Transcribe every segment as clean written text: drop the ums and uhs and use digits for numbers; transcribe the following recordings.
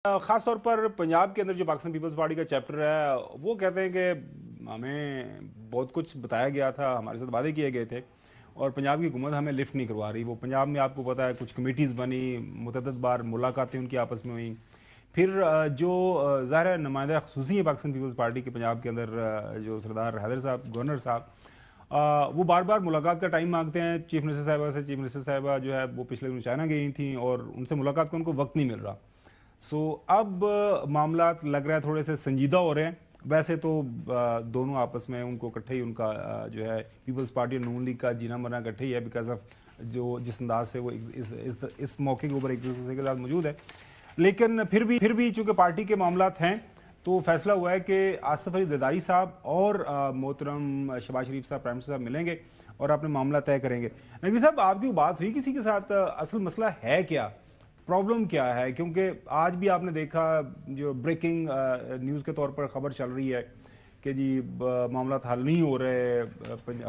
ख़ास तौर पर पंजाब के अंदर जो पाकिस्तान पीपल्स पार्टी का चैप्टर है वो कहते हैं कि हमें बहुत कुछ बताया गया था, हमारे साथ वादे किए गए थे और पंजाब की हुकूमत हमें लिफ्ट नहीं करवा रही। वो पंजाब में आपको पता है कुछ कमेटीज़ बनी, मुतअद्दिद बार मुलाकातें उनकी आपस में हुई। फिर जो ज़ाहिर है नुमाइंदा ख़ुसूसी है पाकिस्तान पीपल्स पार्टी के पंजाब के अंदर, जो सरदार हैदर साहब, गवर्नर साहब, वो बार बार मुलाकात का टाइम मांगते हैं चीफ मिनिस्टर साहिबा से। चीफ मिनिस्टर साहिबा जो है वो पिछले दिनों चाइना गई थी और उनसे मुलाकात का उनको वक्त नहीं मिल रहा। अब मामला लग रहा है थोड़े से संजीदा हो रहे हैं। वैसे तो दोनों आपस में उनको इकट्ठे ही उनका जो है पीपल्स पार्टी और नून लीग का जीना मरना इकट्ठे ही है, बिकॉज ऑफ जो जिस अंदाज से वो इस मौके के ऊपर एक दूसरे के साथ मौजूद है। लेकिन फिर भी चूंकि पार्टी के मामलात हैं तो फैसला हुआ है कि आसिफ अली जरदारी साहब और मोहतरम शहबाज शरीफ साहब, प्राइम मिनिस्टर साहब मिलेंगे और अपने मामला तय करेंगे। नकवी साहब, आपकी बात हुई किसी के साथ? असल मसला है क्या, प्रॉब्लम क्या है? क्योंकि आज भी आपने देखा जो ब्रेकिंग न्यूज़ के तौर पर खबर चल रही है कि जी मामला हल नहीं हो रहे,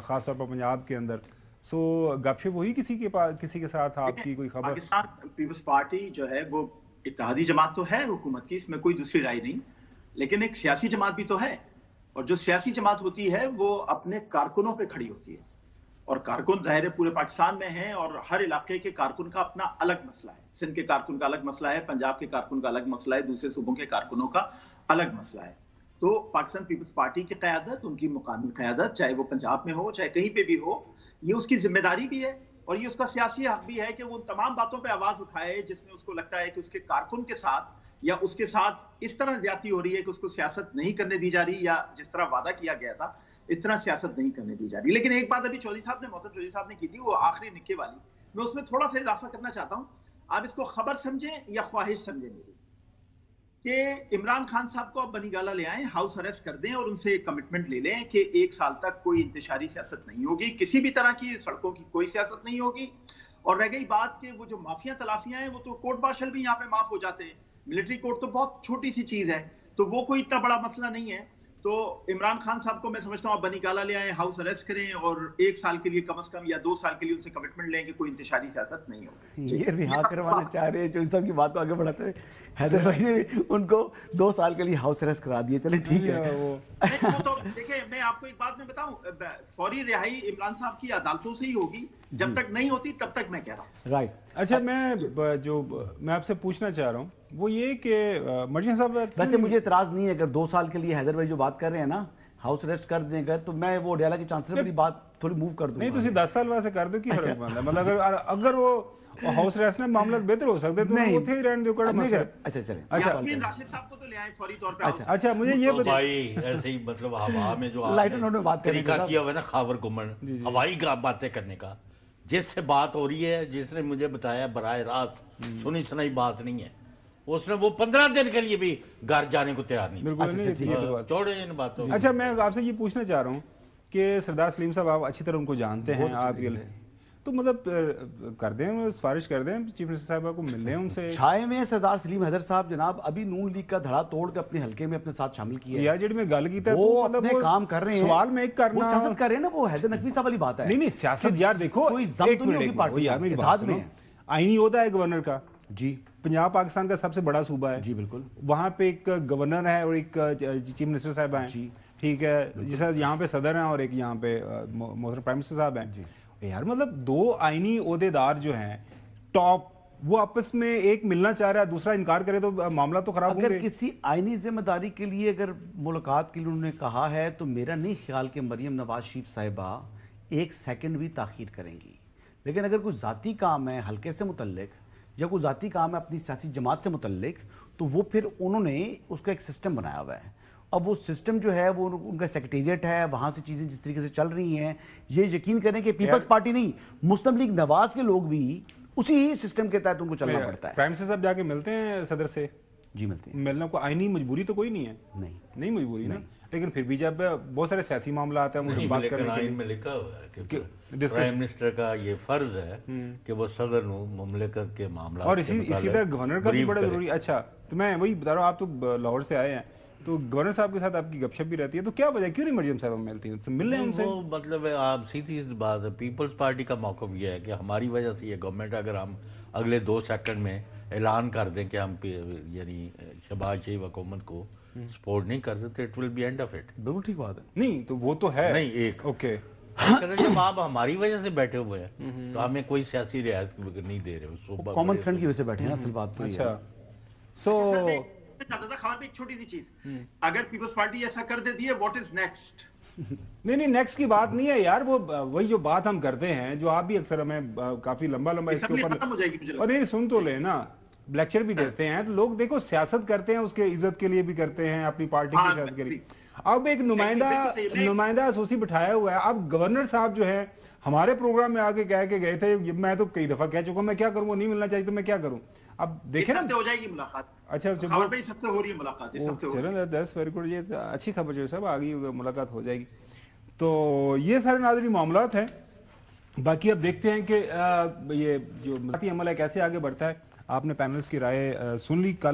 ख़ास तौर पर पंजाब के अंदर। गपशप हुई किसी के साथ आपकी कोई खबर? पाकिस्तान पीपल्स पार्टी जो है वो इत्तेहादी जमात तो है हुकूमत की, इसमें कोई दूसरी राय नहीं, लेकिन एक सियासी जमात भी तो है। और जो सियासी जमात होती है वो अपने कारकुनों पे खड़ी होती है, और कारकुन ज़ाहिर है पूरे पाकिस्तान में हैं और हर इलाके के कारकुन का अपना अलग मसला है। सिंध के कारकुन का अलग मसला है, पंजाब के कारकुन का अलग मसला है, दूसरे सूबों के कारकुनों का अलग मसला है। तो पाकिस्तान पीपल्स पार्टी की क़यादत, उनकी मुकामी क़यादत, चाहे वो पंजाब में हो चाहे कहीं पे भी हो, ये उसकी जिम्मेदारी भी है और ये उसका सियासी हक भी है कि वो उन तमाम बातों पर आवाज़ उठाए जिसमें उसको लगता है कि उसके कारकुन के साथ या उसके साथ इस तरह ज्यादती हो रही है कि उसको सियासत नहीं करने दी जा रही, या जिस तरह वादा किया गया था इस तरह सियासत नहीं करने दी जा रही। लेकिन एक बात अभी मोहतरम चौधरी साहब ने की थी, वो आखिरी निक्के वाली, मैं उसमें थोड़ा सा इजाफा करना चाहता हूं। आप इसको खबर समझें या ख्वाहिश समझें मेरी, कि इमरान खान साहब को आप बनीगाला ले आए, हाउस अरेस्ट कर दें और उनसे कमिटमेंट ले लें कि 1 साल तक कोई इंतशारी सियासत नहीं होगी, किसी भी तरह की सड़कों की कोई सियासत नहीं होगी। और रह गई बात कि वो जो माफिया तलाफियां हैं वो तो कोर्ट मार्शल भी यहाँ पे माफ हो जाते हैं, मिलिट्री कोर्ट तो बहुत छोटी सी चीज है, तो वो कोई इतना बड़ा मसला नहीं है। तो इमरान खान साहब को मैं समझता हूँ आप बनीगाला ले आए, हाउस अरेस्ट करें और 1 साल के लिए कम से कम या 2 साल के लिए उनसे कमिटमेंट लें कि कोई इंतशारी सियासत नहीं होगी। ये रिहा करवाना चाह रहे हैं, जो सब की बात को आगे बढ़ाते हुए हैदर भाई ने उनको 2 साल के लिए हाउस अरेस्ट करा दिए। चले ठीक है। वो तो देखिए, मैं आपको एक बात में बताऊं, फौरी रिहाई इमरान साहब की अदालतों से ही होगी, जब तक नहीं होती तब तक मैं कह रहा हूँ। राइट। अच्छा, मैं आपसे पूछना चाह रहा हूँ वो ये कि मर्जी साहब, वैसे मुझे इतराज नहीं है अगर 2 साल के लिए हैदर भाई जो बात कर रहे हैं ना हाउस अरेस्ट कर देंगे, तो मैं वो डेला के चांसलर वाली बात थोड़ी मूव कर दूंगा। नहीं, 10 साल वैसे कर दो कि मतलब अगर वो हाउस अरेस्ट में मामला बेहतर हो सकते तो वो थे ही रहने दो कर मसला। अच्छा चलें। अच्छा, राशिद साहब को तो ले आए फौरी तौर पे। अच्छा मुझे ये तो भाई ऐसे ही मतलब हवा में जो लाइट उन्होंने बात तरीका किया हुआ है ना खावर गुमन हवाई बातें करने का, जिससे बात हो रही है, जिसने मुझे बताया बराह रास्त सुनी सुनाई बात नहीं है, उसने वो 15 दिन के लिए भी घर जाने को तैयार नहीं। बिल्कुल छोड़े इन बातों। अच्छा, मैं आपसे ये पूछना चाह रहा हूँ कि सरदार सलीम साहब आप अच्छी तरह उनको जानते हैं, आप तो मतलब कर दें, सिफारिश कर दें चीफ मिनिस्टर साहब को मिल लें उनसे। छाए में सरदार सलीम हैदर साहब जनाब अभी नून लीग का धड़ा तोड़ के अपने हल्के में अपने साथ शामिल किया यार, जेडी में गल की वो अपने काम कर रहे हैं, सवाल में एक करना, वो सियासत कर रहे हैं ना, वो हैदर नकवी साहब वाली बात है। नहीं सियासत यार देखो, कोई जब्त नहीं होगी पार्टी यार मेरी बात सुनो, आईनी होता है गवर्नर का जी, पंजाब पाकिस्तान का सबसे बड़ा सूबा है जी बिल्कुल, वहाँ पे एक गवर्नर है और एक चीफ मिनिस्टर साहब हैं जी, ठीक है, जैसा यहाँ पे सदर हैं और एक यहाँ पे मोहतरम प्राइम मिनिस्टर साहब हैं जी। यार मतलब 2 आईनी ओहदेदार जो हैं टॉप, वो आपस में एक मिलना चाह रहा है, दूसरा इनकार करे तो मामला तो खराब होगा। अगर किसी आईनी जिम्मेदारी के लिए अगर मुलाकात के लिए उन्होंने कहा है तो मेरा नहीं ख्याल कि मरियम नवाज शरीफ साहिबा 1 सेकंड भी ताखीर करेंगी। लेकिन अगर कोई ज़ाती काम है हल्के से मुतल्लिक या कोई ज़ाती काम है अपनी सियासी जमात से मुतल्लिक, तो वो फिर उन्होंने उसका एक सिस्टम बनाया हुआ है। अब वो सिस्टम जो है वो उनका सेक्रेटेरिएट है, वहां से चीजें जिस तरीके से चल रही हैं, ये यकीन करें कि पीपल्स पार्टी नहीं, मुस्लिम लीग नवाज के लोग भी उसी ही सिस्टम के तहत उनको चलना पड़ता है। प्राइम मिनिस्टर साहब जाके मिलते हैं सदर से? जी मिलते हैं। मिलना को आईनी मजबूरी तो कोई नहीं है, नहीं मजबूरी ना, लेकिन फिर भी जब बहुत सारे सियासी मामला आते हैं मुझे बात करने के लिए में लिखा हुआ है कि प्राइम मिनिस्टर का ये फर्ज है कि वो सदर मुमलिकत के मामला और इसी तरह गवर्नर का भी बड़ा जरूरी। अच्छा, तो मैं वही बता रहा हूँ, आप तो लाहौर से आए हैं तो गवर्नर साहब के साथ आपकी गपशप भी रहती है, तो क्या वजह, क्यों नहीं मरियम साहब मिलती हैं, मिल रहे हैं उनसे? वो मतलब आप सीधी बात है, पीपल्स पार्टी का मौक़िफ़ ये है कि हमारी वजह से ये गवर्नमेंट, अगर हम अगले 2 सेकंड में اعلان کر دیں کہ ہم یعنی شہباز شریف حکومت کو سپورٹ نہیں کرتے تو it will be end of it. بالکل ٹھیک بات ہے. نہیں تو وہ تو ہے نہیں ایک اوکے جب آپ ہماری وجہ سے بیٹھے ہوئے ہیں تو ہمیں کوئی سیاسی رعایت نہیں دے رہے. کامن فرینڈ کی وجہ سے بیٹھے ہیں اصل بات تو یہ ہے. اچھا سو ایک چھوٹی سی چیز, اگر پیپلز پارٹی ایسا کر دیتی ہے واٹ از نیکسٹ؟ نہیں نیکسٹ کی بات نہیں ہے یار, وہ وہی جو بات ہم کرتے ہیں جو آپ بھی اکثر ہمیں کافی لمبا اس کے اوپر اور نہیں سن تو لے نا, لیکچر بھی دیتے ہیں تو لوگ دیکھو سیاست کرتے ہیں اس کے عزت کے لیے بھی کرتے ہیں, اپنی پارٹی کی سیاست کے لیے. اب ایک نمائندہ اسوسی بٹھایا ہوا ہے. اب گورنر صاحب جو ہے ہمارے پروگرام میں آگے کہہ کے گئے تھے, میں تو کئی دفعہ کہہ چکا ہوں میں کیا کروں, وہ نہیں ملنا چاہیے تو میں کیا کروں. اب دیکھیں نا ہو جائے گی ملاقات. اچھا سب سے ہو رہی ہے ملاقات, چلیں 10 ویری گڈ, یہ اچھی خبر جو ہے صاحب آگئی ملاقات ہو جائے گی. تو یہ سارے ناظرین معاملات ہیں. باقی اب دیکھتے ہیں کہ یہ جو مذاتی عمل ہے کیسے آگے بڑھتا ہے. آپ نے پینلز کی رائے سن لی. کل